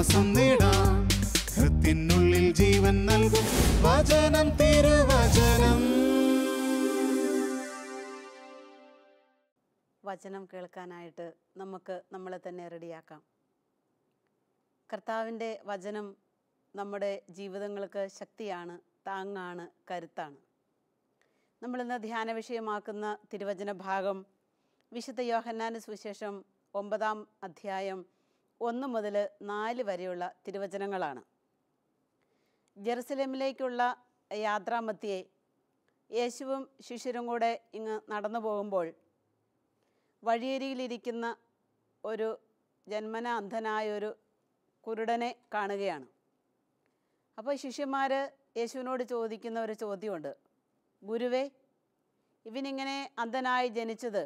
ആശ്വാസം നേടാം. ഹൃത്തിനുള്ളിൽ ജീവൻ നൽകും വചനം, തിരുവചനം. വചനം കേൾക്കാനായിട്ട് നമുക്ക് നമ്മളെ തന്നെ റെഡിയാക്കാം. കർത്താവിൻ്റെ വചനം നമ്മുടെ ജീവിതങ്ങൾക്ക് ശക്തിയാണ്, താങ്ങാണ്, കരുത്താണ്. നമ്മളിന്ന് ധ്യാന വിഷയമാക്കുന്ന തിരുവചന ഭാഗം വിശുദ്ധ യോഹന്നാന്റെ സുവിശേഷം 9-ാം അധ്യായം 1 മുതൽ 4 വരെയുള്ള തിരുവചനങ്ങളാണ്. ജെറുസലേമിലേക്കുള്ള യാത്രാമധ്യേ യേശുവും ശിഷ്യരും കൂടെ ഇങ്ങ് നടന്നു പോകുമ്പോൾ വഴിയരികിലിരിക്കുന്ന ഒരു ജന്മന അന്ധനായൊരു കുരുടനെ കാണുകയാണ്. അപ്പോൾ ശിഷ്യന്മാർ യേശുവിനോട് ചോദിക്കുന്ന ഒരു ചോദ്യമുണ്ട്. ഗുരുവേ, ഇവനിങ്ങനെ അന്ധനായി ജനിച്ചത്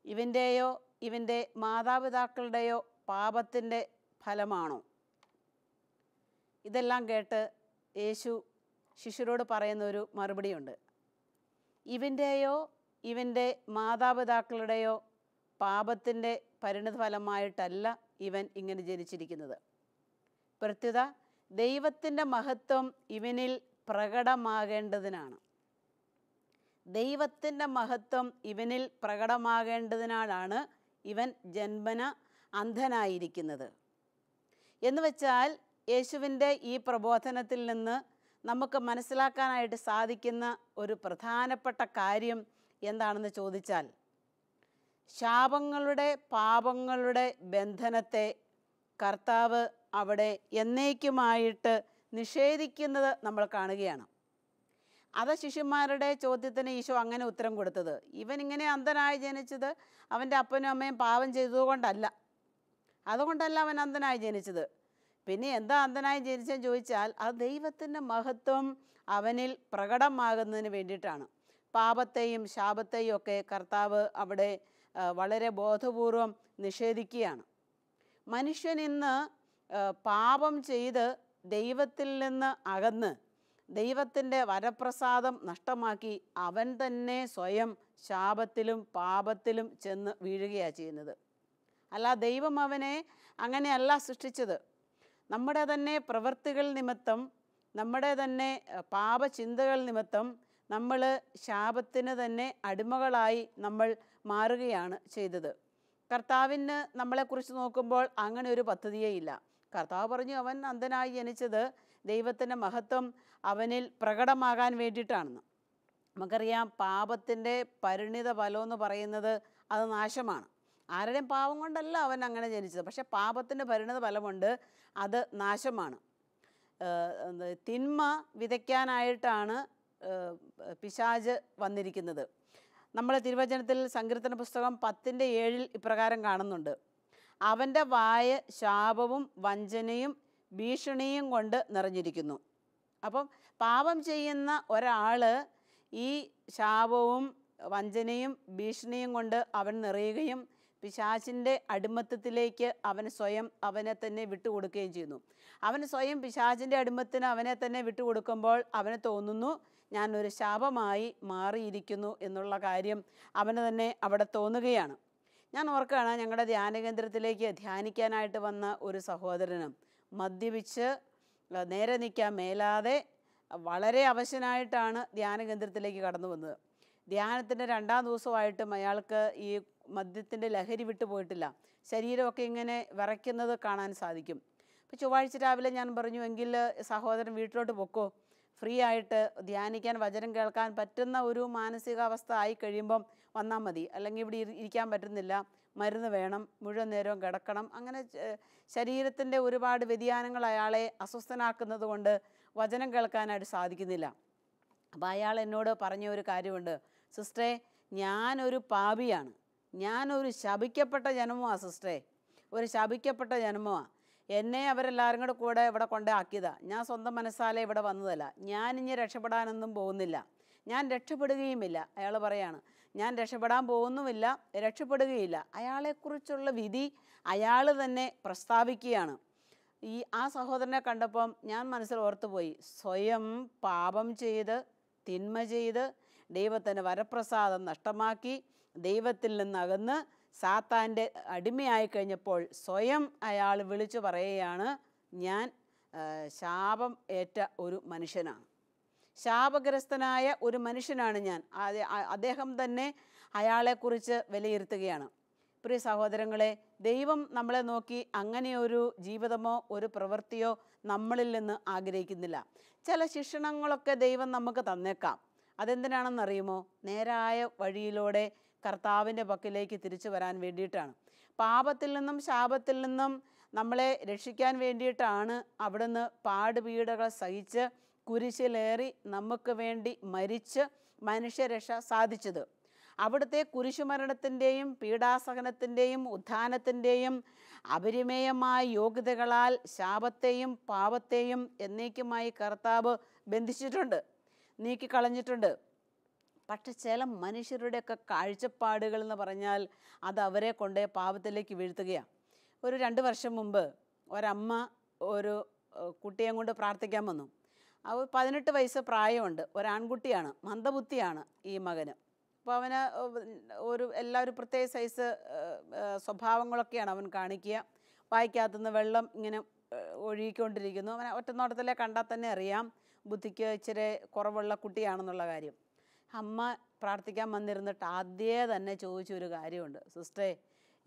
ഇവൻ്റെയോ ഇവൻ്റെ മാതാപിതാക്കളുടെയോ പാപത്തിൻ്റെ ഫലമാണോ? ഇതെല്ലാം കേട്ട് യേശു ശിഷ്യരോട് പറയുന്ന ഒരു മറുപടിയുണ്ട്. ഇവൻ്റെയോ ഇവൻ്റെ മാതാപിതാക്കളുടെയോ പാപത്തിൻ്റെ പരിണിതഫലമായിട്ടല്ല ഇവൻ ഇങ്ങനെ ജനിച്ചിരിക്കുന്നത്. പ്രത്യുത ദൈവത്തിൻ്റെ മഹത്വം ഇവനിൽ പ്രകടമാകേണ്ടതിനാണ്. ദൈവത്തിൻ്റെ മഹത്വം ഇവനിൽ പ്രകടമാകേണ്ടതിനാലാണ് ഇവൻ ജന്മന അന്ധനായിരിക്കുന്നത്. എന്ന് വെച്ചാൽ യേശുവിൻ്റെ ഈ പ്രബോധനത്തിൽ നിന്ന് നമുക്ക് മനസ്സിലാക്കാനായിട്ട് സാധിക്കുന്ന ഒരു പ്രധാനപ്പെട്ട കാര്യം എന്താണെന്ന് ചോദിച്ചാൽ, ശാപങ്ങളുടെ പാപങ്ങളുടെ ബന്ധനത്തെ കർത്താവ് അവിടെ എന്നേക്കുമായിട്ട് നിഷേധിക്കുന്നത് നമ്മൾ കാണുകയാണ്. അത് ശിഷ്യന്മാരുടെ ചോദ്യത്തിന് ഈശോ അങ്ങനെ ഉത്തരം കൊടുത്തത്, ഇവനിങ്ങനെ അന്ധനായി ജനിച്ചത് അവൻ്റെ അപ്പനും അമ്മയും പാപം ചെയ്തതുകൊണ്ടല്ല, അതുകൊണ്ടല്ല അവൻ അന്ധനായി ജനിച്ചത്. പിന്നെ എന്താ അന്ധനായി ജനിച്ചതെന്ന് ചോദിച്ചാൽ അത് ദൈവത്തിൻ്റെ മഹത്വം അവനിൽ പ്രകടമാകുന്നതിന് വേണ്ടിയിട്ടാണ്. പാപത്തെയും ശാപത്തെയും ഒക്കെ കർത്താവ് അവിടെ വളരെ ബോധപൂർവം നിഷേധിക്കുകയാണ്. മനുഷ്യൻ ഇന്ന് പാപം ചെയ്ത് ദൈവത്തിൽ നിന്ന് അകന്ന് ദൈവത്തിൻ്റെ വരപ്രസാദം നഷ്ടമാക്കി അവൻ തന്നെ സ്വയം ശാപത്തിലും പാപത്തിലും ചെന്ന് വീഴുകയാണ് ചെയ്യുന്നത്. അല്ല, ദൈവം അവനെ അങ്ങനെയല്ല സൃഷ്ടിച്ചത്. നമ്മുടെ തന്നെ പ്രവൃത്തികൾ നിമിത്തം, നമ്മുടെ തന്നെ പാപചിന്തകൾ നിമിത്തം നമ്മൾ ശാപത്തിന് തന്നെ അടിമകളായി നമ്മൾ മാറുകയാണ് ചെയ്തത്. കർത്താവിന് നമ്മളെക്കുറിച്ച് നോക്കുമ്പോൾ അങ്ങനെ ഒരു പദ്ധതിയേ ഇല്ല. കർത്താവ് പറഞ്ഞു അവൻ അന്ധനായി ജനിച്ചത് ദൈവത്തിൻ്റെ മഹത്വം അവനിൽ പ്രകടമാകാൻ വേണ്ടിയിട്ടാണെന്ന്. നമുക്കറിയാം, പാപത്തിൻ്റെ പരിണിത ഫലമെന്ന് പറയുന്നത് അത് നാശമാണ്. ആരുടെയും പാപം കൊണ്ടല്ല അവൻ അങ്ങനെ ജനിച്ചത്, പക്ഷെ പാപത്തിൻ്റെ പരിണിത ഫലമുണ്ട്, അത് നാശമാണ്. തിന്മ വിതയ്ക്കാനായിട്ടാണ് പിശാച് വന്നിരിക്കുന്നത്. നമ്മൾ തിരുവചനത്തിൽ സങ്കീർത്തന പുസ്തകം 10:7 ഇപ്രകാരം കാണുന്നുണ്ട്, അവൻ്റെ വായ ശാപവും വഞ്ചനയും ഭീഷണിയും കൊണ്ട് നിറഞ്ഞിരിക്കുന്നു. അപ്പം പാപം ചെയ്യുന്ന ഒരാൾ ഈ ശാപവും വഞ്ചനയും ഭീഷണിയും കൊണ്ട് അവൻ നിറയുകയും പിശാചിൻ്റെ അടിമത്തത്തിലേക്ക് അവനെ തന്നെ വിട്ടുകൊടുക്കുകയും ചെയ്യുന്നു. അവന് സ്വയം പിശാചിൻ്റെ അടിമത്തിന് അവനെ തന്നെ വിട്ടുകൊടുക്കുമ്പോൾ അവന് തോന്നുന്നു ഞാനൊരു ശാപമായി മാറിയിരിക്കുന്നു എന്നുള്ള കാര്യം അവന് തന്നെ അവിടെ തോന്നുകയാണ്. ഞാൻ ഓർക്കുകയാണ്, ഞങ്ങളുടെ ധ്യാനകേന്ദ്രത്തിലേക്ക് ധ്യാനിക്കാനായിട്ട് വന്ന ഒരു സഹോദരനും മദ്യപിച്ച് നേരെ നിൽക്കാൻ മേലാതെ വളരെ അവശനായിട്ടാണ് ധ്യാനകേന്ദ്രത്തിലേക്ക് കടന്നു വന്നത്. ധ്യാനത്തിൻ്റെ 2-ാം ദിവസമായിട്ടും അയാൾക്ക് ഈ മദ്യത്തിൻ്റെ ലഹരി വിട്ടു പോയിട്ടില്ല. ശരീരമൊക്കെ ഇങ്ങനെ വിറയ്ക്കുന്നത് കാണാൻ സാധിക്കും. അപ്പോൾ ചൊവ്വാഴ്ച രാവിലെ ഞാൻ പറഞ്ഞു, എങ്കിൽ സഹോദരൻ വീട്ടിലോട്ട് പൊക്കോ, ഫ്രീ ആയിട്ട് ധ്യാനിക്കാൻ വചനം കേൾക്കാൻ പറ്റുന്ന ഒരു മാനസികാവസ്ഥ ആയി കഴിയുമ്പം വന്നാൽ മതി, അല്ലെങ്കിൽ ഇവിടെ ഇരിക്കാൻ പറ്റുന്നില്ല, മരുന്ന് വേണം, മുഴുവൻ നേരവും കിടക്കണം. അങ്ങനെ ശരീരത്തിൻ്റെ ഒരുപാട് വ്യതിയാനങ്ങൾ അയാളെ അസ്വസ്ഥനാക്കുന്നത് കൊണ്ട് വചനം കേൾക്കാനായിട്ട് സാധിക്കുന്നില്ല. അപ്പോൾ അയാൾ എന്നോട് പറഞ്ഞ ഒരു കാര്യമുണ്ട്, സിസ്റ്ററെ, ഞാനൊരു പാപിയാണ്, ഞാനൊരു ശപിക്കപ്പെട്ട ജന്മമാണ് സിസ്റ്ററെ, ഒരു ശപിക്കപ്പെട്ട ജന്മമാണ്. എന്നെ അവരെല്ലാവരും കൂടെ ഇവിടെ കൊണ്ടാക്കിയതാണ്. ഞാൻ സ്വന്തം മനസ്സാലെ ഇവിടെ വന്നതല്ല. ഞാനിനി രക്ഷപ്പെടാനൊന്നും പോകുന്നില്ല, ഞാൻ രക്ഷപ്പെടുകയുമില്ല. അയാൾ പറയാണ്, ഞാൻ രക്ഷപ്പെടാൻ പോകുന്നുമില്ല, രക്ഷപ്പെടുകയില്ല. അയാളെക്കുറിച്ചുള്ള വിധി അയാൾ തന്നെ പ്രസ്താവിക്കുകയാണ്. ആ സഹോദരനെ കണ്ടപ്പം ഞാൻ മനസ്സിൽ ഓർത്തുപോയി, സ്വയം പാപം ചെയ്ത് തിന്മ ചെയ്ത് ദൈവത്തിൻ്റെ വരപ്രസാദം നഷ്ടമാക്കി ദൈവത്തിൽ നിന്നകന്ന് സാത്താൻ്റെ അടിമയായി കഴിഞ്ഞപ്പോൾ സ്വയം അയാൾ വിളിച്ചു പറയുകയാണ്, ഞാൻ ശാപം ഏറ്റ ഒരു മനുഷ്യനാണ്, ശാപഗ്രസ്തനായ ഒരു മനുഷ്യനാണ് ഞാൻ. അദ്ദേഹം തന്നെ അയാളെക്കുറിച്ച് വിലയിരുത്തുകയാണ്. പ്രിയ സഹോദരങ്ങളെ, ദൈവം നമ്മളെ നോക്കി അങ്ങനെയൊരു ജീവിതമോ ഒരു പ്രവൃത്തിയോ നമ്മളിൽ നിന്ന് ആഗ്രഹിക്കുന്നില്ല. ചില ശിക്ഷണങ്ങളൊക്കെ ദൈവം നമുക്ക് തന്നേക്കാം. അതെന്തിനാണെന്നറിയുമോ? നേരായ വഴിയിലൂടെ കർത്താവിൻ്റെ പക്കലേക്ക് തിരിച്ചു വരാൻ വേണ്ടിയിട്ടാണ്. പാപത്തിൽ നിന്നും ശാപത്തിൽ നിന്നും നമ്മളെ രക്ഷിക്കാൻ വേണ്ടിയിട്ടാണ് അവിടുന്ന് പാടുപീഡകൾ സഹിച്ച് കുരിശിലേറി നമുക്ക് വേണ്ടി മരിച്ച് മനുഷ്യരക്ഷ സാധിച്ചത്. അവിടുത്തെ കുരിശുമരണത്തിൻ്റെയും പീഡാസഹനത്തിൻ്റെയും ഉത്ഥാനത്തിൻ്റെയും അപരിമേയമായ യോഗ്യതകളാൽ ശാപത്തെയും പാപത്തെയും എന്നേക്കുമായി കർത്താവ് ബന്ധിച്ചിട്ടുണ്ട്, നീക്കിക്കളഞ്ഞിട്ടുണ്ട്. പക്ഷെ ചില മനുഷ്യരുടെയൊക്കെ കാഴ്ചപ്പാടുകൾ എന്ന് പറഞ്ഞാൽ അത് അവരെ കൊണ്ട് പാപത്തിലേക്ക് വീഴ്ത്തുകയാണ്. ഒരു 2 വർഷം മുമ്പ് ഒരമ്മ ഒരു കുട്ടിയെ കൊണ്ട് പ്രാർത്ഥിക്കാൻ വന്നു. അവ 18 വയസ്സ് പ്രായമുണ്ട്, ഒരാൺകുട്ടിയാണ്, മന്ദബുദ്ധിയാണ് ഈ മകന്. അപ്പോൾ അവന് ഒരു പ്രത്യേക സൈസ് സ്വഭാവങ്ങളൊക്കെയാണ് അവൻ കാണിക്കുക. വായിക്കകത്തുനിന്ന് വെള്ളം ഇങ്ങനെ ഒഴുകിക്കൊണ്ടിരിക്കുന്നു. അവനെ ഒറ്റനോട്ടത്തിലെ കണ്ടാൽ തന്നെ അറിയാം ബുദ്ധിക്ക് ഇച്ചിരി കുറവുള്ള കുട്ടിയാണെന്നുള്ള കാര്യം. അമ്മ പ്രാർത്ഥിക്കാൻ വന്നിരുന്നിട്ട് ആദ്യമേ തന്നെ ചോദിച്ചൊരു കാര്യമുണ്ട്, സിസ്റ്ററെ,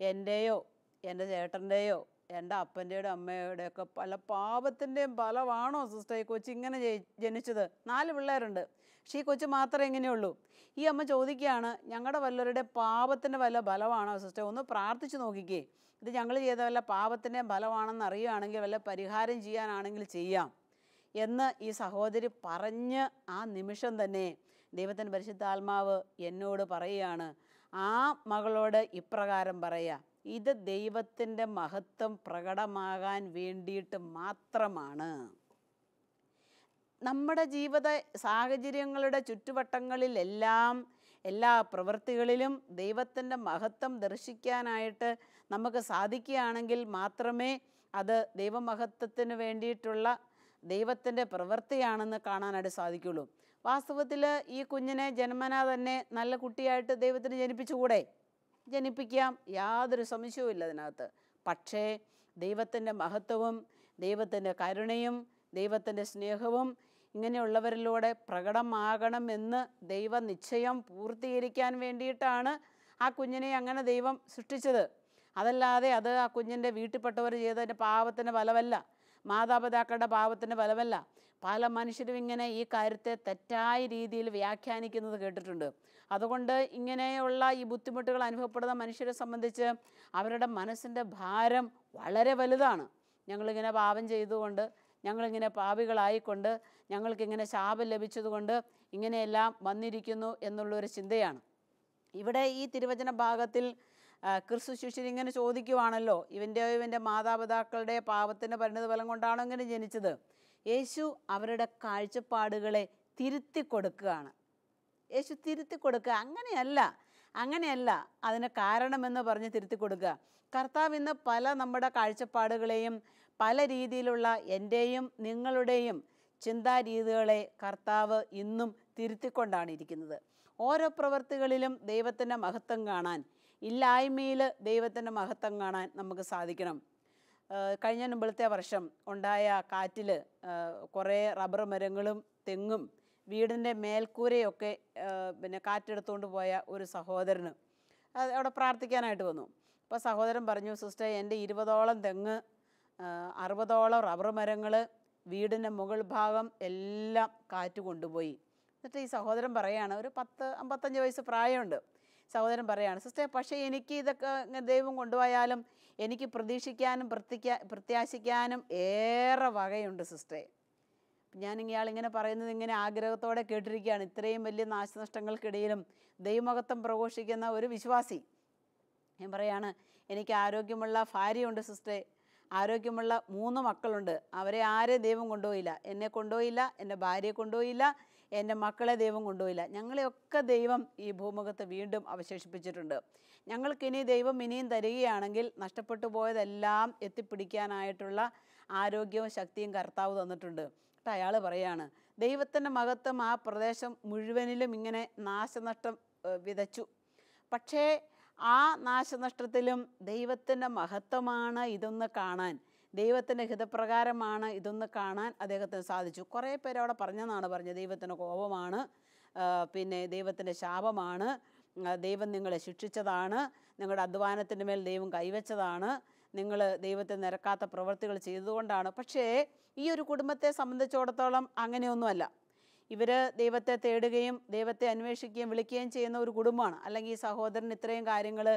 എൻ്റെയോ എൻ്റെ ചേട്ടൻ്റെയോ എൻ്റെ അപ്പൻ്റെയോ അമ്മയുടെയൊക്കെ പല പാപത്തിൻ്റെയും ഫലമാണോ സിസ്റ്റർ ഈ കൊച്ചു ഇങ്ങനെ ജനിച്ചത്? 4 പിള്ളേരുണ്ട്, പക്ഷേ ഈ കൊച്ചു മാത്രമേ ഇങ്ങനെയുള്ളൂ. ഈ അമ്മ ചോദിക്കുകയാണ്, ഞങ്ങളുടെ വല്ലവരുടെ പാപത്തിൻ്റെ വല്ല ഫലമാണോ സിസ്റ്റർ? ഒന്ന് പ്രാർത്ഥിച്ചു നോക്കിക്കേ, ഇത് ഞങ്ങൾ ചെയ്ത വല്ല പാപത്തിൻ്റെ ഫലമാണെന്ന് അറിയുകയാണെങ്കിൽ വല്ല പരിഹാരം ചെയ്യാനാണെങ്കിൽ ചെയ്യാം എന്ന് ഈ സഹോദരി പറഞ്ഞ് ആ നിമിഷം തന്നെ ദൈവത്തിൻ്റെ പരിശുദ്ധാത്മാവ് എന്നോട് പറയുകയാണ്, ആ മകളോട് ഇപ്രകാരം പറയുക, ഇത് ദൈവത്തിൻ്റെ മഹത്വം പ്രകടമാകാൻ വേണ്ടിയിട്ട് മാത്രമാണ്. നമ്മുടെ ജീവിത സാഹചര്യങ്ങളുടെ ചുറ്റുവട്ടങ്ങളിലെല്ലാം എല്ലാ പ്രവൃത്തികളിലും ദൈവത്തിൻ്റെ മഹത്വം ദർശിക്കാനായിട്ട് നമുക്ക് സാധിക്കുകയാണെങ്കിൽ മാത്രമേ അത് ദൈവമഹത്വത്തിന് വേണ്ടിയിട്ടുള്ള ദൈവത്തിൻ്റെ പ്രവൃത്തിയാണെന്ന് കാണാനായിട്ട് സാധിക്കുള്ളൂ. വാസ്തവത്തിൽ ഈ കുഞ്ഞിനെ ജന്മനാ തന്നെ നല്ല കുട്ടിയായിട്ട് ദൈവത്തിന് ജനിപ്പിച്ചുകൂടെ? ജനിപ്പിക്കാം, യാതൊരു സംശയവും ഇല്ല അതിനകത്ത്. പക്ഷേ ദൈവത്തിൻ്റെ മഹത്വവും ദൈവത്തിൻ്റെ കരുണയും ദൈവത്തിൻ്റെ സ്നേഹവും ഇങ്ങനെയുള്ളവരിലൂടെ പ്രകടമാകണമെന്ന് ദൈവനിശ്ചയം പൂർത്തീകരിക്കാൻ വേണ്ടിയിട്ടാണ് ആ കുഞ്ഞിനെ അങ്ങനെ ദൈവം സൃഷ്ടിച്ചത്. അതല്ലാതെ അത് ആ കുഞ്ഞിൻ്റെ വീട്ടിൽപ്പെട്ടവർ ചെയ്തതിൻ്റെ പാപത്തിൻ്റെ ഫലമല്ല, മാതാപിതാക്കളുടെ പാപത്തിൻ്റെ ഫലമല്ല. പല മനുഷ്യരും ഇങ്ങനെ ഈ കാര്യത്തെ തെറ്റായ രീതിയിൽ വ്യാഖ്യാനിക്കുന്നത് കേട്ടിട്ടുണ്ട്. അതുകൊണ്ട് ഇങ്ങനെയുള്ള ഈ ബുദ്ധിമുട്ടുകൾ അനുഭവപ്പെടുന്ന മനുഷ്യരെ സംബന്ധിച്ച് അവരുടെ മനസ്സിൻ്റെ ഭാരം വളരെ വലുതാണ്. ഞങ്ങളിങ്ങനെ പാപം ചെയ്തുകൊണ്ട്, ഞങ്ങളിങ്ങനെ പാപികളായിക്കൊണ്ട്, ഞങ്ങൾക്കിങ്ങനെ ശാപം ലഭിച്ചതുകൊണ്ട് ഇങ്ങനെയെല്ലാം വന്നിരിക്കുന്നു എന്നുള്ളൊരു ചിന്തയാണ്. ഇവിടെ ഈ തിരുവചന ഭാഗത്തിൽ ക്രിസ്തു ശിഷ്യൻ ഇങ്ങനെ ചോദിക്കുവാണല്ലോ, ഇവൻ്റെ മാതാപിതാക്കളുടെ പാപത്തിൻ്റെ പരിണിതഫലം കൊണ്ടാണോ ഇങ്ങനെ ജനിച്ചത്? യേശു അവരുടെ കാഴ്ചപ്പാടുകളെ തിരുത്തി കൊടുക്കുകയാണ്. യേശു തിരുത്തി കൊടുക്കുക, അങ്ങനെയല്ല അതിന് കാരണമെന്ന് പറഞ്ഞ് തിരുത്തി കൊടുക്കുക. കർത്താവ് ഇന്ന് പല നമ്മുടെ കാഴ്ചപ്പാടുകളെയും പല രീതിയിലുള്ള എൻ്റെയും നിങ്ങളുടെയും ചിന്താരീതികളെ കർത്താവ് ഇന്നും തിരുത്തിക്കൊണ്ടാണ് ഇരിക്കുന്നത്. ഓരോ പ്രവൃത്തികളിലും ദൈവത്തിൻ്റെ മഹത്വം കാണാൻ, ഇല്ലായ്മയിൽ ദൈവത്തിൻ്റെ മഹത്വം കാണാൻ നമുക്ക് സാധിക്കണം. കഴിഞ്ഞ മുമ്പത്തെ വർഷം ഉണ്ടായ കാറ്റിൽ കുറേ റബ്ബർ മരങ്ങളും തെങ്ങും വീടിൻ്റെ മേൽക്കൂരയൊക്കെ കാറ്റെടുത്തുകൊണ്ട് പോയ ഒരു സഹോദരന് അവിടെ പ്രാർത്ഥിക്കാനായിട്ട് വന്നു. അപ്പോൾ സഹോദരൻ പറഞ്ഞു, സിസ്റ്റർ, എൻ്റെ 20ഓളം തെങ്ങ്, 60ഓളം റബ്ബർ മരങ്ങൾ, വീടിൻ്റെ മുകൾ ഭാഗം എല്ലാം കാറ്റ് കൊണ്ടുപോയി. എന്നിട്ട് ഈ സഹോദരൻ പറയാണ്, ഒരു 55 വയസ്സ് പ്രായമുണ്ട്. സഹോദരൻ പറയാണ്, സിസ്റ്റർ, പക്ഷേ എനിക്ക് ഇതൊക്കെ ദൈവം കൊണ്ടുപോയാലും എനിക്ക് പ്രതീക്ഷിക്കാനും പ്രത്യാശിക്കാനും ഏറെ വകയുണ്ട് സിസ്റ്ററെ. ഇയാളിങ്ങനെ പറയുന്നത് ഇങ്ങനെ ആഗ്രഹത്തോടെ കേട്ടിരിക്കുകയാണ്. ഇത്രയും വലിയ നാശനഷ്ടങ്ങൾക്കിടയിലും ദൈവമഹത്വം പ്രഘോഷിക്കുന്ന ഒരു വിശ്വാസി. ഞാൻ പറയാണ്, എനിക്ക് ആരോഗ്യമുള്ള ഭാര്യയുണ്ട് സിസ്റ്ററെ, ആരോഗ്യമുള്ള 3 മക്കളുണ്ട്. അവരെ ആരെ ദൈവം കൊണ്ടുപോയില്ല, എന്നെ കൊണ്ടുപോയില്ല, എൻ്റെ ഭാര്യയെ കൊണ്ടുപോയില്ല, എൻ്റെ മക്കളെ ദൈവം കൊണ്ടുപോയില്ല. ഞങ്ങളെയൊക്കെ ദൈവം ഈ ഭൂമുഖത്ത് വീണ്ടും അവശേഷിപ്പിച്ചിട്ടുണ്ട്. ഞങ്ങൾക്കിനി ദൈവം ഇനിയും തരികയാണെങ്കിൽ നഷ്ടപ്പെട്ടു പോയതെല്ലാം എത്തിപ്പിടിക്കാനായിട്ടുള്ള ആരോഗ്യവും ശക്തിയും കർത്താവ് തന്നിട്ടുണ്ട്. എന്നിട്ട് അയാൾ പറയാണ്, ദൈവത്തിൻ്റെ മഹത്വം ആ പ്രദേശം മുഴുവനിലും ഇങ്ങനെ നാശനഷ്ടം വിതച്ചു. പക്ഷേ ആ നാശനഷ്ടത്തിലും ദൈവത്തിൻ്റെ മഹത്വമാണ് ഇതൊന്ന് കാണാൻ, ദൈവത്തിൻ്റെ ഹിതപ്രകാരമാണ് ഇതൊന്ന് കാണാൻ അദ്ദേഹത്തിന് സാധിച്ചു. കുറേ പേര് അവിടെ പറഞ്ഞെന്നാണ് പറഞ്ഞത്. ദൈവത്തിൻ്റെ കോപമാണ്, പിന്നെ ദൈവത്തിൻ്റെ ശാപമാണ്, ദൈവം നിങ്ങളെ ശിക്ഷിച്ചതാണ്, നിങ്ങളുടെ അധ്വാനത്തിൻ്റെ മേൽ ദൈവം കൈവച്ചതാണ്, നിങ്ങൾ ദൈവത്തെ നിരക്കാത്ത പ്രവൃത്തികൾ ചെയ്തുകൊണ്ടാണ്. പക്ഷേ ഈ ഒരു കുടുംബത്തെ സംബന്ധിച്ചിടത്തോളം അങ്ങനെയൊന്നുമല്ല. ഇവർ ദൈവത്തെ തേടുകയും ദൈവത്തെ അന്വേഷിക്കുകയും വിളിക്കുകയും ചെയ്യുന്ന ഒരു കുടുംബമാണ്. അല്ലെങ്കിൽ ഈ സഹോദരൻ ഇത്രയും കാര്യങ്ങൾ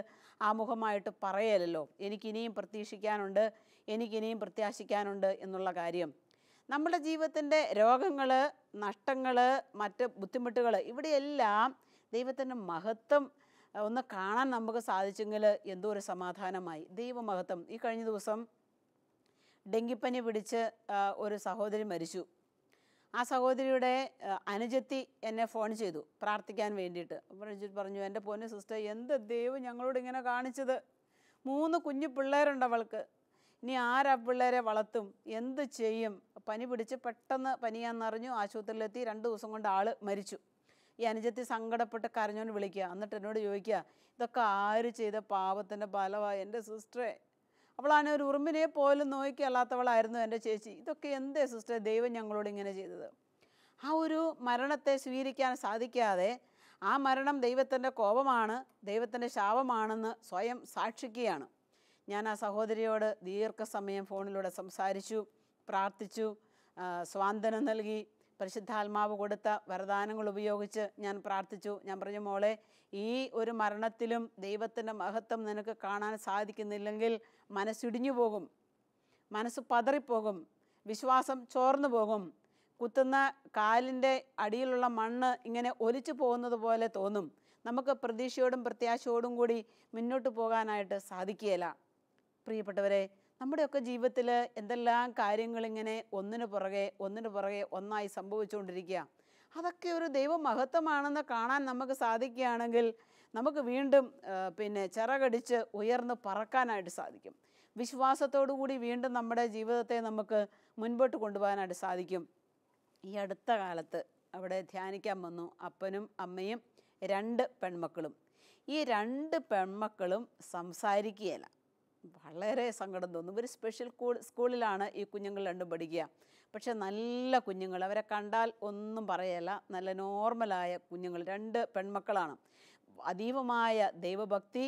ആമുഖമായിട്ട് പറയലല്ലോ, എനിക്കിനിയും പ്രതീക്ഷിക്കാനുണ്ട്, എനിക്കിനിയും പ്രത്യാശിക്കാനുണ്ട് എന്നുള്ള കാര്യം. നമ്മുടെ ജീവിതത്തിൻ്റെ രോഗങ്ങൾ, നഷ്ടങ്ങൾ, മറ്റ് ബുദ്ധിമുട്ടുകൾ, ഇവിടെയെല്ലാം ദൈവത്തിൻ്റെ മഹത്വം ഒന്ന് കാണാൻ നമുക്ക് സാധിച്ചെങ്കിൽ എന്തോ ഒരു സമാധാനമായി. ദൈവമഹത്വം. ഈ കഴിഞ്ഞ ദിവസം ഡെങ്കിപ്പനി പിടിച്ച് ഒരു സഹോദരി മരിച്ചു. ആ സഹോദരിയുടെ അനുജത്തി എന്നെ ഫോൺ ചെയ്തു പ്രാർത്ഥിക്കാൻ വേണ്ടിയിട്ട്. പറഞ്ഞു, എൻ്റെ പൊന്നു സിസ്റ്റർ, എന്ത് ദൈവം ഞങ്ങളോട് ഇങ്ങനെ കാണിച്ചത്. 3 കുഞ്ഞു പിള്ളേരുണ്ട് അവൾക്ക്. ഇനി ആരാ പിള്ളേരെ വളർത്തും, എന്ത് ചെയ്യും? പനി പിടിച്ച് പെട്ടെന്ന് പനിയാന്നറിഞ്ഞു, ആശുപത്രിയിലെത്തി. 2 ദിവസം കൊണ്ട് ആൾ മരിച്ചു. ഈ അനുജത്തി സങ്കടപ്പെട്ട് കരഞ്ഞോണ്ട് വിളിക്കുക. എന്നിട്ട് എന്നോട് ചോദിക്കുക, ഇതൊക്കെ ആര് ചെയ്ത പാപത്തിൻ്റെ ഫലമാണ് എൻ്റെ സിസ്റ്ററെ. അവളാണ് ഒരു ഉറുമ്പിനെ പോലും നോക്കിയല്ലാത്തവളായിരുന്നു എൻ്റെ ചേച്ചി. ഇതൊക്കെ എന്തേ സിസ്റ്റർ ദൈവം ഞങ്ങളോട് ഇങ്ങനെ ചെയ്തത്? ആ ഒരു മരണത്തെ സ്വീകരിക്കാൻ സാധിക്കാതെ ആ മരണം ദൈവത്തിൻ്റെ കോപമാണ്, ദൈവത്തിൻ്റെ ശാപമാണെന്ന് സ്വയം സാക്ഷിക്കുകയാണ്. ഞാൻ ആ സഹോദരിയോട് ദീർഘസമയം ഫോണിലൂടെ സംസാരിച്ചു, പ്രാർത്ഥിച്ചു, സ്വാന്തനം നൽകി, പരിശുദ്ധാത്മാവ് കൊടുത്ത വരദാനങ്ങൾ ഉപയോഗിച്ച് ഞാൻ പ്രാർത്ഥിച്ചു. ഞാൻ പറഞ്ഞു, മോളെ, ഈ ഒരു മരണത്തിലും ദൈവത്തിൻ്റെ മഹത്വം നിനക്ക് കാണാൻ സാധിക്കുന്നില്ലെങ്കിൽ മനസ്സിടിഞ്ഞു പോകും, മനസ്സ് പതറിപ്പോകും, വിശ്വാസം ചോർന്നു പോകും, കുത്തുന്ന കാലിൻ്റെ അടിയിലുള്ള മണ്ണ് ഇങ്ങനെ ഒലിച്ചു പോകുന്നത് പോലെ തോന്നും. നമുക്ക് പ്രതീക്ഷയോടും പ്രത്യാശയോടും കൂടി മുന്നോട്ട് പോകാനായിട്ട് സാധിക്കുകയില്ല. പ്രിയപ്പെട്ടവരെ, നമ്മുടെയൊക്കെ ജീവിതത്തിൽ എന്തെല്ലാം കാര്യങ്ങളിങ്ങനെ ഒന്നിനു പുറകെ ഒന്നായി സംഭവിച്ചുകൊണ്ടിരിക്കുക. അതൊക്കെ ഒരു ദൈവമഹത്വമാണെന്ന് കാണാൻ നമുക്ക് സാധിക്കുകയാണെങ്കിൽ നമുക്ക് വീണ്ടും ചിറകടിച്ച് ഉയർന്ന് പറക്കാനായിട്ട് സാധിക്കും. വിശ്വാസത്തോടു കൂടി വീണ്ടും നമ്മുടെ ജീവിതത്തെ നമുക്ക് മുൻപോട്ട് കൊണ്ടുപോകാനായിട്ട് സാധിക്കും. ഈ അടുത്ത കാലത്ത് അവിടെ ധ്യാനിക്കാൻ വന്നു അപ്പനും അമ്മയും 2 പെൺമക്കളും. ഈ 2 പെൺമക്കളും സംസാരിക്കുകയില്ല. വളരെ സങ്കടം തോന്നും. ഒരു സ്പെഷ്യൽ സ്കൂളിലാണ് ഈ കുഞ്ഞുങ്ങൾ 2 പഠിക്കുക. പക്ഷെ നല്ല കുഞ്ഞുങ്ങൾ, അവരെ കണ്ടാൽ ഒന്നും പറയല്ല, നല്ല നോർമലായ കുഞ്ഞുങ്ങൾ. 2 പെൺമക്കളാണ്. അതീവമായ ദൈവഭക്തി,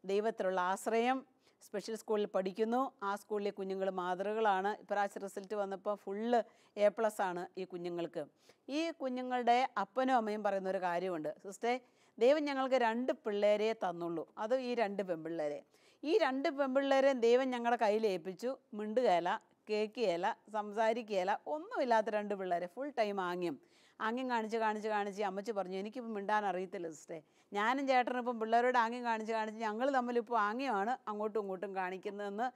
ദൈവത്തിലുള്ള ആശ്രയം. സ്പെഷ്യൽ സ്കൂളിൽ പഠിക്കുന്നു. ആ സ്കൂളിലെ കുഞ്ഞുങ്ങൾ മാതൃകളാണ്. ഇപ്രാവശ്യം റിസൾട്ട് വന്നപ്പോൾ ഫുള്ള് A+ ആണ് ഈ കുഞ്ഞുങ്ങൾക്ക്. ഈ കുഞ്ഞുങ്ങളുടെ അപ്പനും അമ്മയും പറയുന്ന ഒരു കാര്യമുണ്ട്, സിസ്റ്റേ, ദൈവം ഞങ്ങൾക്ക് 2 പിള്ളേരെ തന്നുള്ളൂ, അത് ഈ 2 പെൺപിള്ളേരെ. ഈ 2 പെൺപിള്ളേരെ ദൈവം ഞങ്ങളുടെ കയ്യിൽ ഏൽപ്പിച്ചു. മിണ്ടുകയില്ല, കേൾക്കുകയില്ല, സംസാരിക്കുകയില്ല, ഒന്നുമില്ലാത്ത 2 പിള്ളേരെ. ഫുൾ ടൈം ആംഗ്യം കാണിച്ച് അമ്മച്ചി പറഞ്ഞു, എനിക്കിപ്പോൾ മിണ്ടാൻ അറിയത്തില്ല സിസ്റ്റേ. ഞാനും ചേട്ടനും ഇപ്പം പിള്ളേരോട് ആംഗ്യം കാണിച്ച് ഞങ്ങൾ തമ്മിലിപ്പോൾ ആംഗ്യമാണ് അങ്ങോട്ടും ഇങ്ങോട്ടും കാണിക്കുന്നതെന്ന്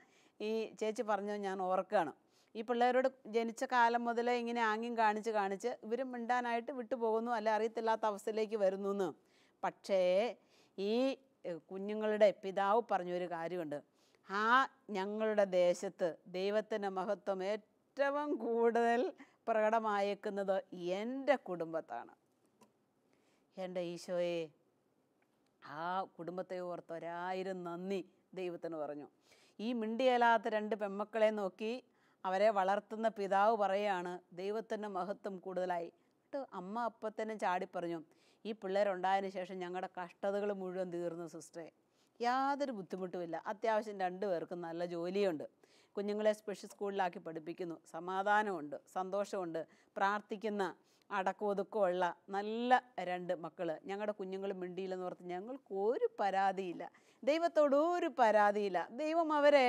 ഈ ചേച്ചി പറഞ്ഞു. ഞാൻ ഓർക്കുകയാണ്. ഈ പിള്ളേരോട് ജനിച്ച കാലം മുതലേ ഇങ്ങനെ ആംഗ്യം കാണിച്ച് ഇവരും മിണ്ടാനായിട്ട് വിട്ടുപോകുന്നു, അല്ല അറിയത്തില്ലാത്ത അവസ്ഥയിലേക്ക് വരുന്നു എന്ന്. പക്ഷേ ഈ കുഞ്ഞുങ്ങളുടെ പിതാവ് പറഞ്ഞൊരു കാര്യമുണ്ട്, ഞങ്ങളുടെ ദേശത്ത് ദൈവത്തിൻ്റെ മഹത്വം ഏറ്റവും കൂടുതൽ പ്രകടമായേക്കുന്നത് എൻ്റെ കുടുംബത്താണ്. എൻ്റെ ഈശോയെ, ആ കുടുംബത്തെ ഓർത്ത് 1000 നന്ദി ദൈവത്തിന് പറഞ്ഞു. ഈ മിണ്ടിയേലാത്ത 2 പെൺമക്കളെ നോക്കി അവരെ വളർത്തുന്ന പിതാവ് പറയുകയാണ്, ദൈവത്തിൻ്റെ മഹത്വം കൂടുതലായി. അമ്മ അപ്പത്തന്നെ ചാടിപ്പറഞ്ഞു, ഈ പിള്ളേരുണ്ടായതിന് ശേഷം ഞങ്ങളുടെ കഷ്ടതകൾ മുഴുവൻ തീർന്നു സിസ്റ്ററെ. യാതൊരു ബുദ്ധിമുട്ടുമില്ല. അത്യാവശ്യം 2 പേർക്കും നല്ല ജോലിയുണ്ട്. കുഞ്ഞുങ്ങളെ സ്പെഷ്യൽ സ്കൂളിലാക്കി പഠിപ്പിക്കുന്നു. സമാധാനമുണ്ട്, സന്തോഷമുണ്ട്, പ്രാർത്ഥിക്കുന്ന അടക്കമൊതുക്കമുള്ള നല്ല 2 മക്കൾ. ഞങ്ങളുടെ കുഞ്ഞുങ്ങൾ മിണ്ടിയില്ലെന്ന് ഓർത്ത് ഞങ്ങൾക്ക് ഒരു പരാതിയില്ല, ദൈവത്തോട് ഒരു പരാതിയില്ല. ദൈവം അവരെ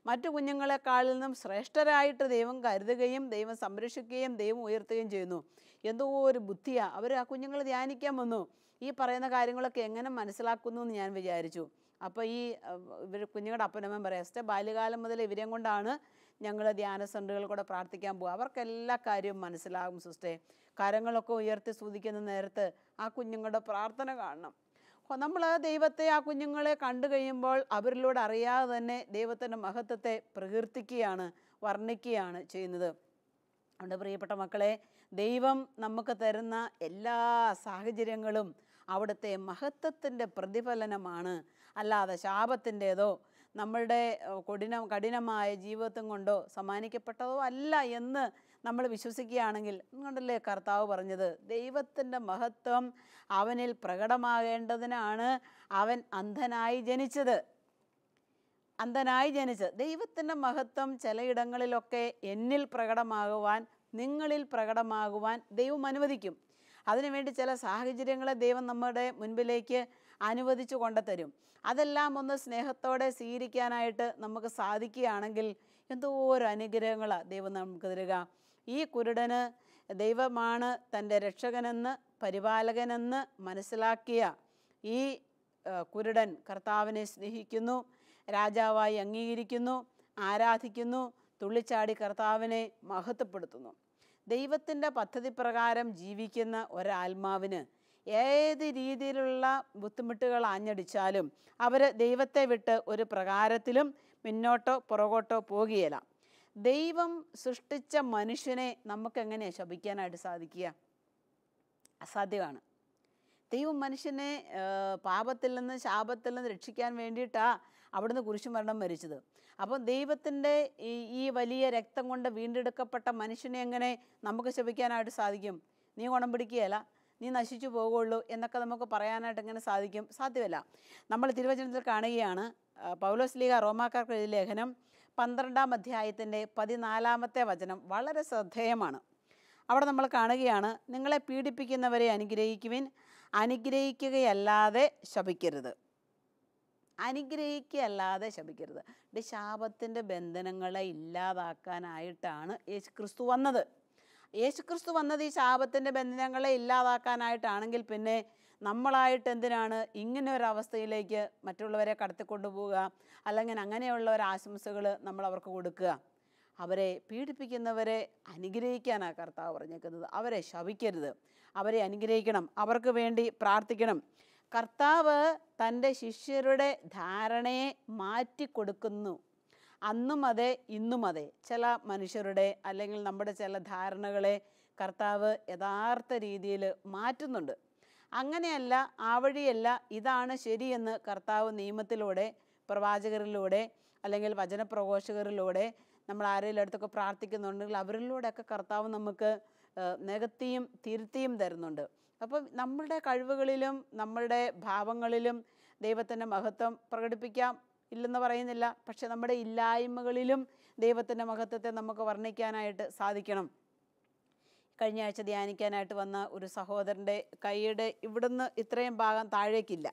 മറ്റു കുഞ്ഞുങ്ങളെക്കാളിൽ നിന്നും ശ്രേഷ്ഠരായിട്ട് ദൈവം കരുതുകയും ദൈവം സംരക്ഷിക്കുകയും ദൈവം ഉയർത്തുകയും ചെയ്യുന്നു. എന്തോ ഒരു ബുദ്ധിയാണ്. അവർ ആ കുഞ്ഞുങ്ങൾ ധ്യാനിക്കാൻ വന്നു. ഈ പറയുന്ന കാര്യങ്ങളൊക്കെ എങ്ങനെ മനസ്സിലാക്കുന്നു എന്ന് ഞാൻ വിചാരിച്ചു. അപ്പോൾ ഈ കുഞ്ഞുങ്ങളുടെ അപ്പനമ്മൻ പറയാം, സിസ്റ്റർ, ബാല്യകാലം മുതൽ ഇവരെയും കൊണ്ടാണ് ഞങ്ങൾ ധ്യാന സെൻ്ററുകളിൽ കൂടെ പ്രാർത്ഥിക്കാൻ പോകുക. അവർക്കെല്ലാ കാര്യവും മനസ്സിലാകും സിസ്റ്റേ. കരങ്ങളൊക്കെ ഉയർത്തി സ്തുതിക്കുന്ന നേരത്ത് ആ കുഞ്ഞുങ്ങളുടെ പ്രാർത്ഥന കാണണം. നമ്മൾ ദൈവത്തെ, ആ കുഞ്ഞുങ്ങളെ കണ്ടു കഴിയുമ്പോൾ അവരിലൂടെ അറിയാതെ തന്നെ ദൈവത്തിൻ്റെ മഹത്വത്തെ പ്രകീർത്തിക്കുകയാണ്, വർണ്ണിക്കുകയാണ് ചെയ്യുന്നത്. അതുകൊണ്ട് പ്രിയപ്പെട്ട മക്കളെ, ദൈവം നമുക്ക് തരുന്ന എല്ലാ സാഹചര്യങ്ങളും അവിടുത്തെ മഹത്വത്തിൻ്റെ പ്രതിഫലനമാണ്, അല്ലാതെ ശാപത്തിൻ്റേതോ നമ്മളുടെ കഠിനമായ ജീവിതം കൊണ്ടോ സമ്മാനിക്കപ്പെട്ടതോ അല്ല എന്ന് നമ്മൾ വിശ്വസിക്കുകയാണെങ്കിൽ, അതുകൊണ്ടല്ലേ കർത്താവ് പറഞ്ഞത് ദൈവത്തിൻ്റെ മഹത്വം അവനിൽ പ്രകടമാകേണ്ടതിനാണ് അവൻ അന്ധനായി ജനിച്ചത്. ദൈവത്തിൻ്റെ മഹത്വം ചിലയിടങ്ങളിലൊക്കെ എന്നിൽ പ്രകടമാകുവാൻ, നിങ്ങളിൽ പ്രകടമാകുവാൻ ദൈവം അനുവദിക്കും. അതിനുവേണ്ടി ചില സാഹചര്യങ്ങളെ ദൈവം നമ്മുടെ മുൻപിലേക്ക് അനുവദിച്ചു കൊണ്ടുതരും. അതെല്ലാം ഒന്ന് സ്നേഹത്തോടെ സ്വീകരിക്കാനായിട്ട് നമുക്ക് സാധിക്കുകയാണെങ്കിൽ എന്തോരം അനുഗ്രഹങ്ങളാണ് ദൈവം നമുക്ക് തരിക. ഈ കുരുടന് ദൈവമാണ് തൻ്റെ രക്ഷകനെന്ന് പരിപാലകനെന്ന് മനസ്സിലാക്കിയ ഈ കുരുടൻ കർത്താവിനെ സ്നേഹിക്കുന്നു, രാജാവായി അംഗീകരിക്കുന്നു, ആരാധിക്കുന്നു, തുള്ളിച്ചാടി കർത്താവിനെ മഹത്വപ്പെടുത്തുന്നു. ദൈവത്തിൻ്റെ പദ്ധതി പ്രകാരം ജീവിക്കുന്ന ഒരാത്മാവിന് ഏത് രീതിയിലുള്ള ബുദ്ധിമുട്ടുകൾ ആഞ്ഞടിച്ചാലും അവർ ദൈവത്തെ വിട്ട് ഒരു പ്രകാരത്തിലും മുന്നോട്ടോ പുറകോട്ടോ പോകുകയില്ല. ദൈവം സൃഷ്ടിച്ച മനുഷ്യനെ നമുക്കെങ്ങനെയാണ് ശപിക്കാനായിട്ട് സാധിക്കുക? അസാധ്യമാണ്. ദൈവം മനുഷ്യനെ പാപത്തിൽ നിന്ന് ശാപത്തിൽ നിന്ന് രക്ഷിക്കാൻ വേണ്ടിയിട്ടാണ് അവിടുന്ന് കുരിശുമരണം മരിച്ചത്. അപ്പം ദൈവത്തിൻ്റെ ഈ വലിയ രക്തം കൊണ്ട് വീണ്ടെടുക്കപ്പെട്ട മനുഷ്യനെ എങ്ങനെ നമുക്ക് ശപിക്കാനായിട്ട് സാധിക്കും? നീ ഗുണം പിടിക്കുകയല്ല, നീ നശിച്ചു പോകുള്ളൂ എന്നൊക്കെ നമുക്ക് പറയാനായിട്ട് എങ്ങനെ സാധിക്കും? സാധ്യമല്ല. നമ്മൾ തിരുവചനത്തിൽ കാണുകയാണ്, പൗലോസ് റോമാക്കാർക്ക് എഴുതിയ ലേഖനം 12-ാം അധ്യായത്തിൻ്റെ 14-ാമത്തെ വചനം വളരെ ശ്രദ്ധേയമാണ്. അവിടെ നമ്മൾ കാണുകയാണ്, നിങ്ങളെ പീഡിപ്പിക്കുന്നവരെ അനുഗ്രഹിക്കുവിൻ, അനുഗ്രഹിക്കുകയല്ലാതെ ശപിക്കരുത്. ശാപത്തിൻ്റെ ബന്ധനങ്ങളെ ഇല്ലാതാക്കാനായിട്ടാണ് യേശുക്രിസ്തു വന്നത്. യേശുക്രിസ്തു വന്നത് ഈ ശാപത്തിൻ്റെ ബന്ധനങ്ങളെ ഇല്ലാതാക്കാനായിട്ടാണെങ്കിൽ പിന്നെ നമ്മളായിട്ട് എന്തിനാണ് ഇങ്ങനെ ഒരവസ്ഥയിലേക്ക് മറ്റുള്ളവരെ കടത്തിക്കൊണ്ടു പോവുക, അല്ലെങ്കിൽ അങ്ങനെയുള്ള ഒരാശംസകൾ നമ്മൾ അവർക്ക് കൊടുക്കുക? അവരെ പീഡിപ്പിക്കുന്നവരെ അനുഗ്രഹിക്കാനാണ് കർത്താവ് പറഞ്ഞേക്കുന്നത്. അവരെ ശപിക്കരുത്, അവരെ അനുഗ്രഹിക്കണം, അവർക്ക് വേണ്ടി പ്രാർത്ഥിക്കണം. കർത്താവ് തൻ്റെ ശിഷ്യരുടെ ധാരണയെ മാറ്റിക്കൊടുക്കുന്നു. അന്നും അതെ ഇന്നും അതെ. ചില മനുഷ്യരുടെ അല്ലെങ്കിൽ നമ്മുടെ ചില ധാരണകളെ കർത്താവ് യഥാർത്ഥ രീതിയിൽ മാറ്റുന്നുണ്ട്. അങ്ങനെയല്ല, ആ വഴിയല്ല, ഇതാണ് ശരിയെന്ന് കർത്താവ് നിയമത്തിലൂടെ, പ്രവാചകരിലൂടെ അല്ലെങ്കിൽ വചനപ്രഘോഷകരിലൂടെ നമ്മൾ ആരെങ്കിലും അടുത്തൊക്കെ പ്രാർത്ഥിക്കുന്നുണ്ടെങ്കിൽ അവരിലൂടെയൊക്കെ കർത്താവ് നമുക്ക് നികത്തിയും തിരുത്തിയും തരുന്നുണ്ട്. അപ്പം നമ്മളുടെ കഴിവുകളിലും നമ്മളുടെ ഭാവങ്ങളിലും ദൈവത്തിൻ്റെ മഹത്വം പ്രകടിപ്പിക്കാം, ഇല്ലെന്ന് പറയുന്നില്ല. പക്ഷെ നമ്മുടെ ഇല്ലായ്മകളിലും ദൈവത്തിൻ്റെ മഹത്വത്തെ നമുക്ക് വർണ്ണിക്കാനായിട്ട് സാധിക്കണം. കഴിഞ്ഞ ആഴ്ച ധ്യാനിക്കാനായിട്ട് വന്ന ഒരു സഹോദരൻ്റെ കൈയുടെ ഇവിടുന്ന് ഇത്രയും ഭാഗം താഴേക്കില്ല,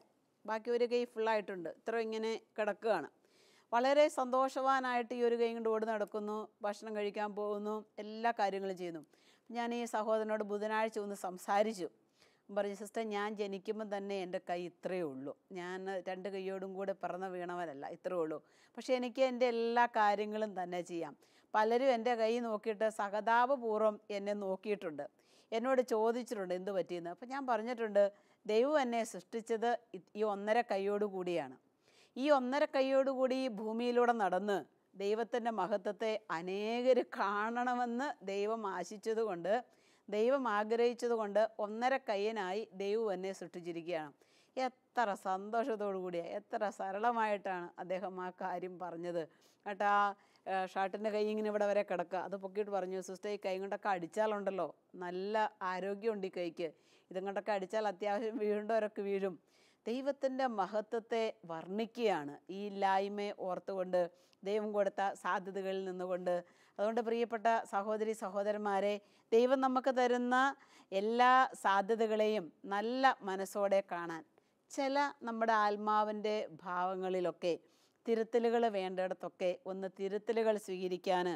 ബാക്കി ഒരു കൈ ഫുള്ളായിട്ടുണ്ട്, ഇത്ര ഇങ്ങനെ കിടക്കുകയാണ്. വളരെ സന്തോഷവാനായിട്ട് ഈ ഒരു കൈ കൊണ്ട് ഓടി നടക്കുന്നു, ഭക്ഷണം കഴിക്കാൻ പോകുന്നു, എല്ലാ കാര്യങ്ങളും ചെയ്യുന്നു. ഞാൻ ഈ സഹോദരനോട് ബുധനാഴ്ച ഒന്ന് സംസാരിച്ചു. പറഞ്ഞു, സിസ്റ്റർ, ഞാൻ ജനിക്കുമ്പം തന്നെ എൻ്റെ കൈ ഇത്രയേ ഉള്ളൂ, ഞാൻ 2 കൈയോടും കൂടെ പിറന്ന് വീണവനല്ല, ഇത്രയേ ഉള്ളൂ. പക്ഷേ എനിക്ക് എൻ്റെ എല്ലാ കാര്യങ്ങളും തന്നെ ചെയ്യാം. പലരും എൻ്റെ കൈ നോക്കിയിട്ട് സഹതാപപൂർവ്വം എന്നെ നോക്കിയിട്ടുണ്ട്, എന്നോട് ചോദിച്ചിട്ടുണ്ട് എന്ത് പറ്റിയെന്ന്. അപ്പം ഞാൻ പറഞ്ഞിട്ടുണ്ട്, ദൈവം എന്നെ സൃഷ്ടിച്ചത് ഈ 1.5 കൈയോടു കൂടിയാണ്. ഈ 1.5 കൈയോടുകൂടി ഈ ഭൂമിയിലൂടെ നടന്ന് ദൈവത്തിൻ്റെ മഹത്വത്തെ അനേകർ കാണണമെന്ന് ദൈവം ആശിച്ചതുകൊണ്ട്, ദൈവം ആഗ്രഹിച്ചതുകൊണ്ട് 1.5 കൈയനായി ദൈവം എന്നെ സൃഷ്ടിച്ചിരിക്കുകയാണ്. എത്ര സന്തോഷത്തോടു കൂടിയാണ്, എത്ര സരളമായിട്ടാണ് അദ്ദേഹം ആ കാര്യം പറഞ്ഞത് കേട്ടാ. ഷർട്ടിൻ്റെ കൈ ഇങ്ങനെ ഇവിടെ വരെ കിടക്കുക, അത് പൊക്കിയിട്ട് പറഞ്ഞു, സിസ്റ്റർ, ഈ കൈ കൊണ്ടൊക്കെ അടിച്ചാലുണ്ടല്ലോ നല്ല ആരോഗ്യമുണ്ട് ഈ കൈക്ക്, ഇതും കൊണ്ടൊക്കെ അടിച്ചാൽ അത്യാവശ്യം വീഴേണ്ടവരൊക്കെ വീഴും. ദൈവത്തിൻ്റെ മഹത്വത്തെ വർണ്ണിക്കുകയാണ് ഈ ഇല്ലായ്മയെ ഓർത്തുകൊണ്ട്, ദൈവം കൊടുത്ത സാധ്യതകളിൽ നിന്നുകൊണ്ട്. അതുകൊണ്ട് പ്രിയപ്പെട്ട സഹോദരി സഹോദരന്മാരെ, ദൈവം നമുക്ക് തരുന്ന എല്ലാ സാധ്യതകളെയും നല്ല മനസ്സോടെ കാണാൻ, ചില നമ്മുടെ ആത്മാവിൻ്റെ ഭാവങ്ങളിലൊക്കെ തിരുത്തലുകൾ വേണ്ടിടത്തൊക്കെ ഒന്ന് തിരുത്തലുകൾ സ്വീകരിക്കാൻ,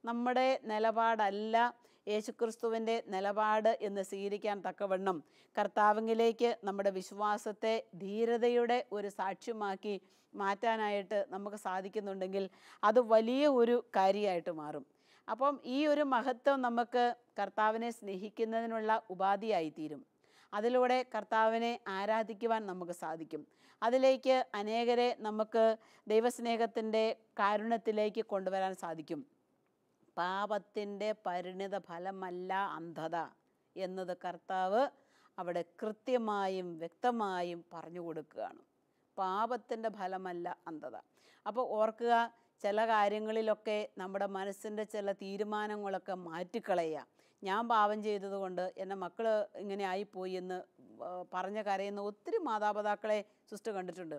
നമ്മുടെ നിലപാടല്ല യേശുക്രിസ്തുവിൻ്റെ നിലപാട് എന്ന് സ്വീകരിക്കാൻ തക്കവണ്ണം കർത്താവിലേക്ക് നമ്മുടെ വിശ്വാസത്തെ ധീരതയുടെ ഒരു സാക്ഷ്യമാക്കി മാറ്റാനായിട്ട് നമുക്ക് സാധിക്കുന്നുണ്ടെങ്കിൽ അത് വലിയ ഒരു കാര്യമായിട്ട് മാറും. അപ്പം ഈ ഒരു മഹത്വം നമുക്ക് കർത്താവിനെ സ്നേഹിക്കുന്നതിനുള്ള ഉപാധിയായിത്തീരും. അതിലൂടെ കർത്താവിനെ ആരാധിക്കുവാൻ നമുക്ക് സാധിക്കും. അതിലേക്ക് അനേകരെ നമുക്ക് ദൈവസ്നേഹത്തിൻ്റെ കാരുണ്യത്തിലേക്ക് കൊണ്ടുവരാൻ സാധിക്കും. പാപത്തിൻ്റെ പരിണിത ഫലമല്ല അന്ധത എന്നത് കർത്താവ് അവിടെ കൃത്യമായും വ്യക്തമായും പറഞ്ഞു കൊടുക്കുകയാണ്. പാപത്തിൻ്റെ ഫലമല്ല അന്ധത. അപ്പോൾ ഓർക്കുക, ചില കാര്യങ്ങളിലൊക്കെ നമ്മുടെ മനസ്സിൻ്റെ ചില തീരുമാനങ്ങളൊക്കെ മാറ്റിക്കളയുക. ഞാൻ പാപം ചെയ്തതുകൊണ്ട് എൻ്റെ മക്കൾ ഇങ്ങനെ ആയിപ്പോയി എന്ന് പറഞ്ഞ് കരയുന്ന ഒത്തിരി മാതാപിതാക്കളെ സിസ്റ്റർ കണ്ടിട്ടുണ്ട്.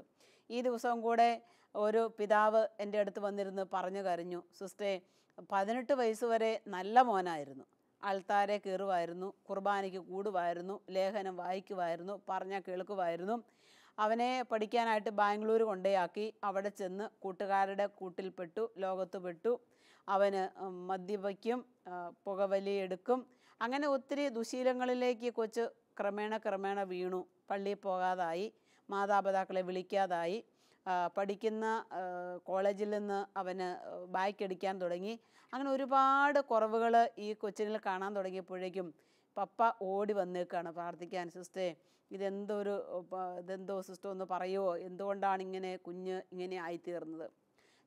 ഈ ദിവസവും കൂടെ ഒരു പിതാവ് എൻ്റെ അടുത്ത് വന്നിരുന്ന് പറഞ്ഞു കരഞ്ഞു, സിസ്റ്ററെ 18 വയസ്സ് വരെ നല്ല മോനായിരുന്നു, ആൾത്താരെ കയറുമായിരുന്നു, കുർബാനയ്ക്ക് കൂടുമായിരുന്നു, ലേഖനം വായിക്കുമായിരുന്നു, പറഞ്ഞാൽ കേൾക്കുമായിരുന്നു. അവനെ പഠിക്കാനായിട്ട് ബാംഗ്ലൂർ കൊണ്ടേയാക്കി. അവിടെ ചെന്ന് കൂട്ടുകാരുടെ കൂട്ടിൽപ്പെട്ടു, ലോകത്ത് പെട്ടു. അവന് മദ്യപിക്കും, പുകവലിയെടുക്കും. അങ്ങനെ ഒത്തിരി ദുശീലങ്ങളിലേക്ക് കൊച്ച് ക്രമേണ വീണു. പള്ളിയിൽ പോകാതായി, മാതാപിതാക്കളെ വിളിക്കാതായി, പഠിക്കുന്ന കോളേജിൽ നിന്ന് അവന് ബാക്കടിക്കാൻ തുടങ്ങി. അങ്ങനെ ഒരുപാട് കുറവുകൾ ഈ കൊച്ചിനിൽ കാണാൻ തുടങ്ങിയപ്പോഴേക്കും പപ്പ ഓടി വന്നേക്കാണ് പ്രാർത്ഥിക്കാൻ. സിസ്റ്റേ, ഇതെന്തോ സിസ്റ്റർ ഒന്ന് പറയുമോ, എന്തുകൊണ്ടാണ് ഇങ്ങനെ കുഞ്ഞ് ഇങ്ങനെ ആയിത്തീർന്നത്?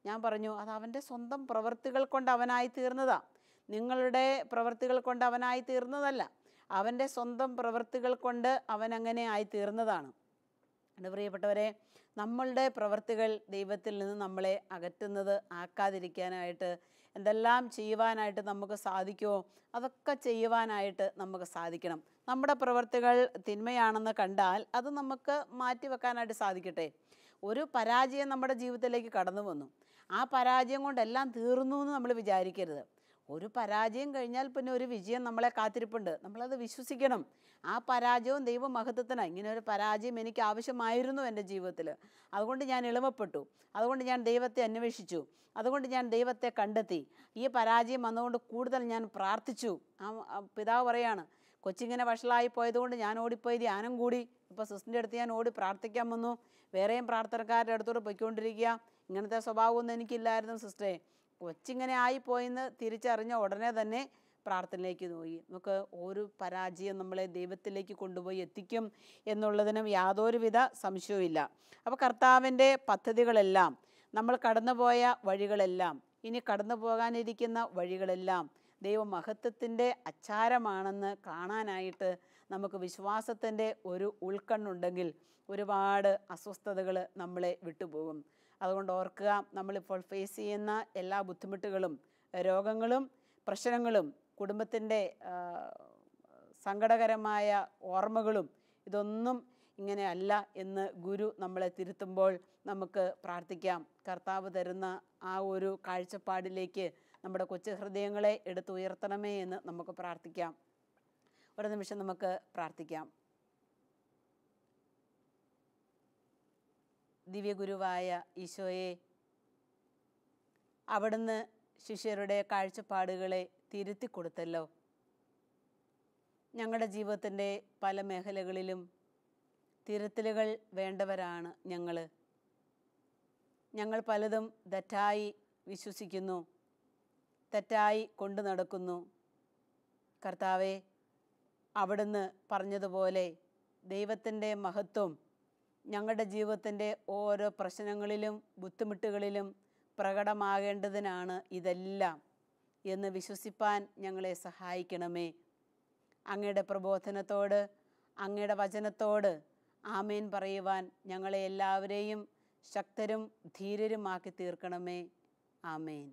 ഞാൻ പറഞ്ഞു, അത് അവൻ്റെ സ്വന്തം പ്രവൃത്തികൾ കൊണ്ട് അവനായി തീർന്നതാ, നിങ്ങളുടെ പ്രവൃത്തികൾ കൊണ്ട് അവനായി തീർന്നതല്ല. അവൻ്റെ സ്വന്തം പ്രവൃത്തികൾ കൊണ്ട് അവനങ്ങനെ ആയി തീർന്നതാണ്. എൻ്റെ പ്രിയപ്പെട്ടവരെ, നമ്മളുടെ പ്രവൃത്തികൾ ദൈവത്തിൽ നിന്ന് നമ്മളെ അകറ്റുന്നത് ആക്കാതിരിക്കാനായിട്ട് എന്തെല്ലാം ചെയ്യുവാനായിട്ട് നമുക്ക് സാധിക്കുമോ അതൊക്കെ ചെയ്യുവാനായിട്ട് നമുക്ക് സാധിക്കണം. നമ്മുടെ പ്രവൃത്തികൾ തിന്മയാണെന്ന് കണ്ടാൽ അത് നമുക്ക് മാറ്റിവെക്കാനായിട്ട് സാധിക്കട്ടെ. ഒരു പരാജയം നമ്മുടെ ജീവിതത്തിലേക്ക് കടന്നു വന്നു, ആ പരാജയം കൊണ്ടെല്ലാം തീർന്നു എന്ന് നമ്മൾ വിചാരിക്കരുത്. ഒരു പരാജയം കഴിഞ്ഞാൽ പിന്നെ ഒരു വിജയം നമ്മളെ കാത്തിരിപ്പുണ്ട്. നമ്മളത് വിശ്വസിക്കണം. ആ പരാജയവും ദൈവമഹത്വത്തിനാണ്. ഇങ്ങനെ ഒരു പരാജയം എനിക്ക് ആവശ്യമായിരുന്നു എൻ്റെ ജീവിതത്തിൽ. അതുകൊണ്ട് ഞാൻ എളിമപ്പെട്ടു, അതുകൊണ്ട് ഞാൻ ദൈവത്തെ അന്വേഷിച്ചു, അതുകൊണ്ട് ഞാൻ ദൈവത്തെ കണ്ടെത്തി. ഈ പരാജയം വന്നുകൊണ്ട് കൂടുതൽ ഞാൻ പ്രാർത്ഥിച്ചു. പിതാവ് പറയാണ്, കൊച്ചിങ്ങനെ വഷളായി പോയതുകൊണ്ട് ഞാൻ ഓടിപ്പോയി ധ്യാനം കൂടി. ഇപ്പോൾ സിസ്റ്ററിൻ്റെ അടുത്ത് ഞാൻ ഓടി പ്രാർത്ഥിക്കാൻ വന്നു, വേറെയും പ്രാർത്ഥനക്കാരുടെ അടുത്തോട് പൊയ്ക്കൊണ്ടിരിക്കുക. ഇങ്ങനത്തെ സ്വഭാവമൊന്നും എനിക്കില്ലായിരുന്നു സിസ്റ്ററെ. കൊച്ചിങ്ങനെ ആയിപ്പോയെന്ന് തിരിച്ചറിഞ്ഞ ഉടനെ തന്നെ പ്രാർത്ഥനയിലേക്ക് പോയി. നമുക്ക് ഒരു പരാജയം നമ്മളെ ദൈവത്തിലേക്ക് കൊണ്ടുപോയി എത്തിക്കും എന്നുള്ളതിനും യാതൊരുവിധ സംശയവുമില്ല. അപ്പോൾ കർത്താവിൻ്റെ പദ്ധതികളെല്ലാം, നമ്മൾ കടന്നുപോയ വഴികളെല്ലാം, ഇനി കടന്നു പോകാനിരിക്കുന്ന വഴികളെല്ലാം ദൈവമഹത്വത്തിൻ്റെ അച്ചാരമാണെന്ന് കാണാനായിട്ട് നമുക്ക് വിശ്വാസത്തിൻ്റെ ഒരു ഉൾക്കണ്ണുണ്ടെങ്കിൽ ഒരുപാട് അസ്വസ്ഥതകൾ നമ്മളെ വിട്ടുപോകും. അതുകൊണ്ട് ഓർക്കുക, നമ്മളിപ്പോൾ ഫേസ് ചെയ്യുന്ന എല്ലാ ബുദ്ധിമുട്ടുകളും, രോഗങ്ങളും, പ്രശ്നങ്ങളും, കുടുംബത്തിൻ്റെ സങ്കടകരമായ ഓർമ്മകളും ഇതൊന്നും ഇങ്ങനെയല്ല എന്ന് ഗുരു നമ്മളെ തിരുത്തുമ്പോൾ നമുക്ക് പ്രാർത്ഥിക്കാം. കർത്താവ് തരുന്ന ആ ഒരു കാഴ്ചപ്പാടിലേക്ക് നമ്മുടെ കൊച്ചു ഹൃദയങ്ങളെ എടുത്തുയർത്തണമേ എന്ന് നമുക്ക് പ്രാർത്ഥിക്കാം. ഒരു നിമിഷം നമുക്ക് പ്രാർത്ഥിക്കാം. ദിവ്യഗുരുവായ ഈശോയെ, അവിടുന്ന് ശിഷ്യരുടെ കാഴ്ചപ്പാടുകളെ തിരുത്തി കൊടുത്തല്ലോ. ഞങ്ങളുടെ ജീവിതത്തിൻ്റെ പല മേഖലകളിലും തിരുത്തലുകൾ വേണ്ടവരാണ് ഞങ്ങൾ പലതും തെറ്റായി വിശ്വസിക്കുന്നു, തെറ്റായി കൊണ്ടു നടക്കുന്നു. കർത്താവെ, അവിടുന്ന് പറഞ്ഞതുപോലെ ദൈവത്തിൻ്റെ മഹത്വം ഞങ്ങളുടെ ജീവിതത്തിൻ്റെ ഓരോ പ്രശ്നങ്ങളിലും ബുദ്ധിമുട്ടുകളിലും പ്രകടമാകേണ്ടതിനാണ് ഇതെല്ലാം എന്ന് വിശ്വസിപ്പാൻ ഞങ്ങളെ സഹായിക്കണമേ. അങ്ങയുടെ പ്രബോധനത്തോട്, അങ്ങയുടെ വചനത്തോട് ആമേൻ പറയുവാൻ ഞങ്ങളെ എല്ലാവരെയും ശക്തരും ധീരരുമാക്കി തീർക്കണമേ. ആമേൻ.